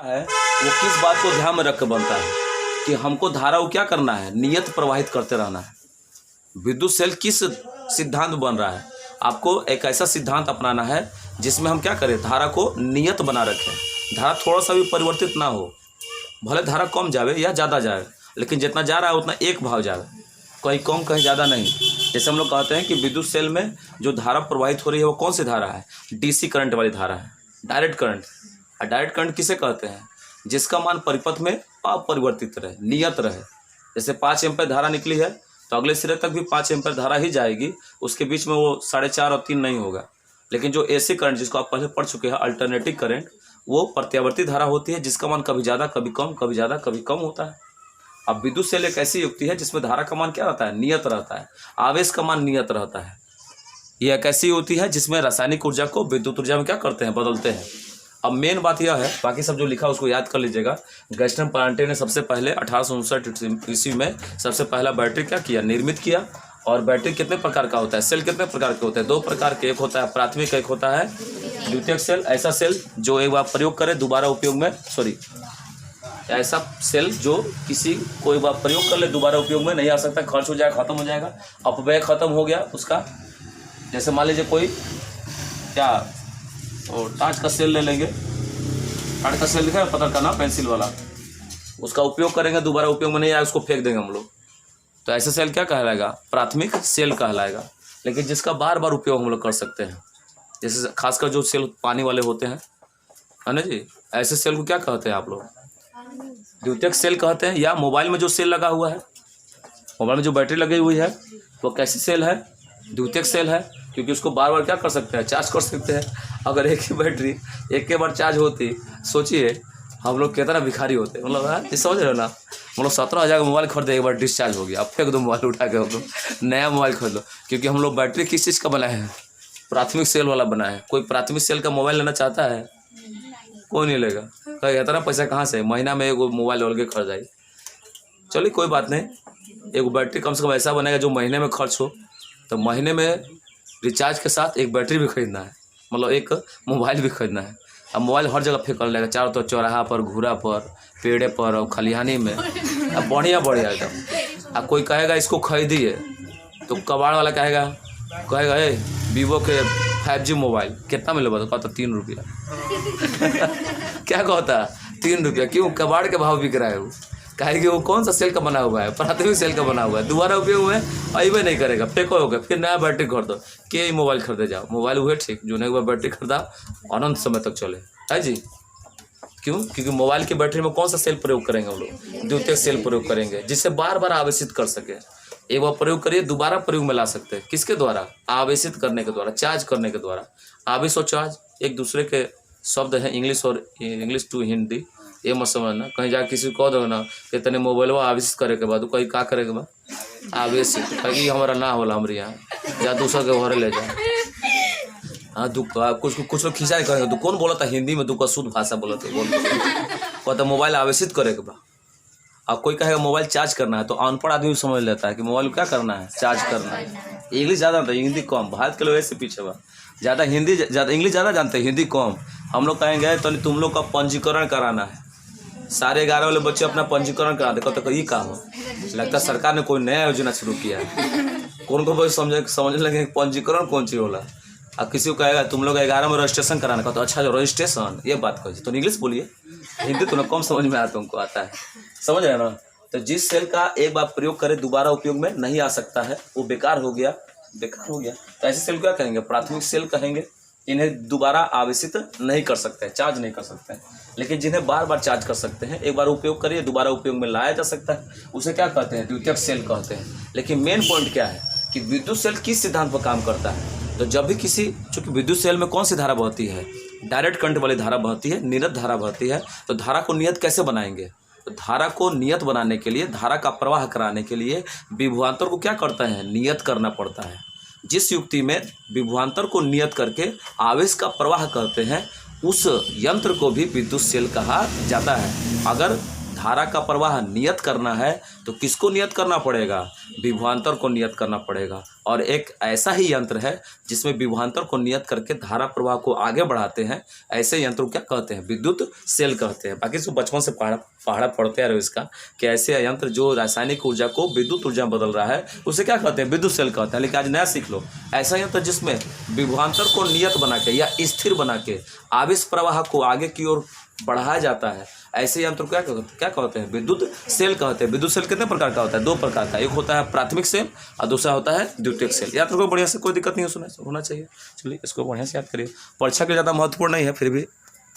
है वो किस बात को ध्यान में रख कर बनता है कि हमको धारा को क्या करना है, नियत प्रवाहित करते रहना है। विद्युत सेल किस सिद्धांत बन रहा है, आपको एक ऐसा सिद्धांत अपनाना है जिसमें हम क्या करें, धारा को नियत बना रखें। धारा थोड़ा सा भी परिवर्तित ना हो, भले धारा कम जावे या ज़्यादा जाए, लेकिन जितना जा रहा है उतना एक भाव जावे, कहीं कम कहीं ज़्यादा नहीं। जैसे हम लोग कहते हैं कि विद्युत सेल में जो धारा प्रवाहित हो रही है वो कौन सी धारा है, डीसी करंट वाली धारा है, डायरेक्ट करंट। और डायरेक्ट करंट किसे कहते हैं, जिसका मान परिपथ में अपरिवर्तित रहे, नियत रहे। जैसे 5 एम्पीयर धारा निकली है तो अगले सिरे तक भी 5 एम्पीयर धारा ही जाएगी, उसके बीच में वो 4.5 और 3 नहीं होगा। लेकिन जो एसी करंट जिसको आप पहले पढ़ चुके हैं, अल्टरनेटिव करंट, वो प्रत्यावर्ती धारा होती है जिसका मान कभी ज़्यादा कभी कम, कभी ज़्यादा कभी कम होता है। अब विद्युत सेल एक ऐसी युक्ति है जिसमें धारा का मान क्या रहता है, नियत रहता है, आवेश का मान नियत रहता है। यह एक ऐसी होती है जिसमें रासायनिक ऊर्जा को विद्युत ऊर्जा में क्या करते हैं, बदलते हैं। अब मेन बात यह है, बाकी सब जो लिखा उसको याद कर लीजिएगा। गैस्टन पार्टे ने सबसे पहले 1859 ईस्वी में सबसे पहला बैटरी क्या किया, निर्मित किया। और बैटरी कितने प्रकार का होता है, सेल कितने प्रकार के होते हैं, 2 प्रकार के, एक होता है प्राथमिक, एक होता है द्वितीयक सेल। ऐसा सेल जो एक बार प्रयोग करे दोबारा उपयोग में, ऐसा सेल जो किसी कोई बार प्रयोग कर ले दोबारा उपयोग में नहीं आ सकता, खर्च हो जाएगा, खत्म हो जाएगा, अपव्यय खत्म हो गया उसका। जैसे मान लीजिए कोई क्या और टाँच का सेल ले लेंगे, टाँच का सेल लिखा है पता करना, पेंसिल वाला, उसका उपयोग करेंगे दोबारा उपयोग में नहीं आया, उसको फेंक देंगे हम लोग, तो ऐसा सेल क्या कहलाएगा, प्राथमिक सेल कहलाएगा। लेकिन जिसका बार बार उपयोग हम लोग कर सकते हैं, जैसे खासकर जो सेल पानी वाले होते हैं, है ना जी, ऐसे सेल को क्या कहते हैं आप लोग, द्वितीयक सेल कहते हैं। या मोबाइल में जो सेल लगा हुआ है, मोबाइल में जो बैटरी लगी हुई है वो कैसी सेल है, द्वितीयक सेल है, क्योंकि उसको बार बार क्या कर सकते हैं, चार्ज कर सकते हैं। अगर एक ही बैटरी एक के बार चार्ज होती, सोचिए हम लोग कितना भिखारी होते, मतलब ये समझ रहे हो ना, मतलब 17,000 का मोबाइल खरीदे, एक बार डिस्चार्ज हो गया, अब फेंक दो मोबाइल उठा के, हम लोग नया मोबाइल खरीद लो। क्योंकि हम लोग बैटरी किस चीज़ का बनाए हैं, प्राथमिक सेल वाला बना है। कोई प्राथमिक सेल का मोबाइल लेना चाहता है, कोई नहीं लेगा, कहेगा इतना पैसा कहाँ से, महीना में एक मोबाइल अलग खरीद जाए। चलिए कोई बात नहीं, एक बैटरी कम से कम ऐसा बनेगा जो महीने में खर्च हो, तो महीने में रिचार्ज के साथ एक बैटरी भी खरीदना है, मतलब एक मोबाइल भी खरीदना है। अब मोबाइल हर जगह फेंक लेगा, चारों तरफ, चौराहा पर, घूरा पर, पेड़े पर और खलिहानी में, अब बढ़िया बढ़िया एकदम। अब कोई कहेगा इसको खरीदिए, तो कबाड़ वाला कहेगा ए वीवो के 5G मोबाइल कितना मिले, तो कहता 3 रुपया क्या कहता, 3 रुपया, क्यों, कबाड़ के भाव बिक रहा है वो, कहे कि वो कौन सा सेल का बना हुआ है, प्राथमिक सेल का बना हुआ है, दोबारा उपयोग में अबे नहीं करेगा, फेंको हो गया, फिर नया बैटरी खरीदो, के मोबाइल खरीदे जाओ, मोबाइल हुए ठीक, जो एक बार बैटरी खरीदा अनंत समय तक चले, है जी। क्यों, क्योंकि मोबाइल की बैटरी में कौन सा सेल प्रयोग करेंगे हम लोग, द्वितीयक सेल प्रयोग करेंगे, जिससे बार बार आवेशित कर सके। एक बार प्रयोग करिए दोबारा प्रयोग में ला सकते हैं, किसके द्वारा, आवेशित करने के द्वारा, चार्ज करने के द्वारा। आवेश और चार्ज एक दूसरे के शब्द हैं, इंग्लिश टू हिंदी, ये मत समझना, कहीं जाके किसी को कह दो ना कि तने मोबाइल आवेशित करे के बाद, कहीं का करे के बाद, आवेशित, कहीं हमारा ना होला, हमारे यहाँ या दूसरा के घरे ले जाए। हाँ दुख, कुछ लोग खिंचा करेंगे, तू कौन बोला था हिंदी में, तू का शुद्ध भाषा बोला था, कहता मोबाइल आवेशित करे के बाद। अब कोई कहेगा मोबाइल चार्ज करना है, तो अनपढ़ आदमी भी समझ लेता है कि मोबाइल क्या करना है, चार्ज करना है। इंग्लिश ज़्यादा जानते हैं, हिंदी कम, भारत के लोग ऐसे पीछे बा, ज़्यादा हिंदी ज़्यादा, इंग्लिश ज़्यादा जानते हैं, हिंदी कम। हम लोग कहेंगे तो तुम लोग का पंजीकरण कराना है, सारे 11 वाले बच्चे अपना पंजीकरण करा दे, तो ये काम हो, लगता है सरकार ने कोई नया योजना शुरू किया है। कौन को समझने लगे पंजीकरण कौन चीज़ होला। अब किसी को कहेगा तुम लोग 11 में रजिस्ट्रेशन कराना, कहते अच्छा जो रजिस्ट्रेशन, ये बात कहिए, तो इंग्लिश बोलिए, हिंदी तो कम समझ में आता, उनको आता है, समझ रहे ना। तो जिस सेल का एक बार प्रयोग करे दोबारा उपयोग में नहीं आ सकता है, वो बेकार हो गया, तो ऐसे सेल क्या कहेंगे, प्राथमिक सेल कहेंगे। इन्हें दोबारा आवेशित नहीं कर सकते, चार्ज नहीं कर सकते हैं। लेकिन जिन्हें बार बार चार्ज कर सकते हैं, एक बार उपयोग करिए दोबारा उपयोग में लाया जा सकता है, उसे क्या कहते हैं, द्वितीयक सेल कहते हैं। लेकिन मेन पॉइंट क्या है कि विद्युत सेल किस सिद्धांत पर काम करता है, तो जब भी चूँकि विद्युत सेल में कौन सी धारा बहती है, डायरेक्ट करंट वाली धारा बहती है, नियत धारा बहती है। तो धारा को नियत कैसे बनाएंगे, तो धारा को नियत बनाने के लिए, धारा का प्रवाह कराने के लिए विभवांतर को क्या करते हैं, नियत करना पड़ता है। जिस युक्ति में विभवांतर को नियत करके आवेश का प्रवाह करते हैं, उस यंत्र को भी विद्युत सेल कहा जाता है। अगर धारा का प्रवाह नियत करना है तो किसको नियत करना पड़ेगा, विभवांतर को नियत करना पड़ेगा। और एक ऐसा ही यंत्र है जिसमें विभवांतर को नियत करके धारा प्रवाह को आगे बढ़ाते हैं, ऐसे यंत्र को क्या कहते हैं? विद्युत सेल कहते हैं। बाकी सब बचपन से पढ़ा पढ़ते आ रहे हो इसका, कि ऐसे यंत्र जो रासायनिक ऊर्जा को विद्युत ऊर्जा में बदल रहा है उसे क्या कहते हैं? विद्युत सेल कहते हैं। लेकिन आज नया सीख लो, ऐसा यंत्र जिसमें विभवांतर को नियत बना के या स्थिर बना के आवेश प्रवाह को आगे की ओर बढ़ाया जाता है, ऐसे यंत्र को क्या कहते हैं? विद्युत सेल कहते हैं। विद्युत सेल कितने प्रकार का होता है? 2 प्रकार का, एक होता है प्राथमिक सेल और दूसरा होता है द्वितीयक सेल। याद रखो बढ़िया से, कोई दिक्कत नहीं होना चाहिए। चलिए इसको बढ़िया से याद करिए, परीक्षा के ज़्यादा महत्वपूर्ण नहीं है, फिर भी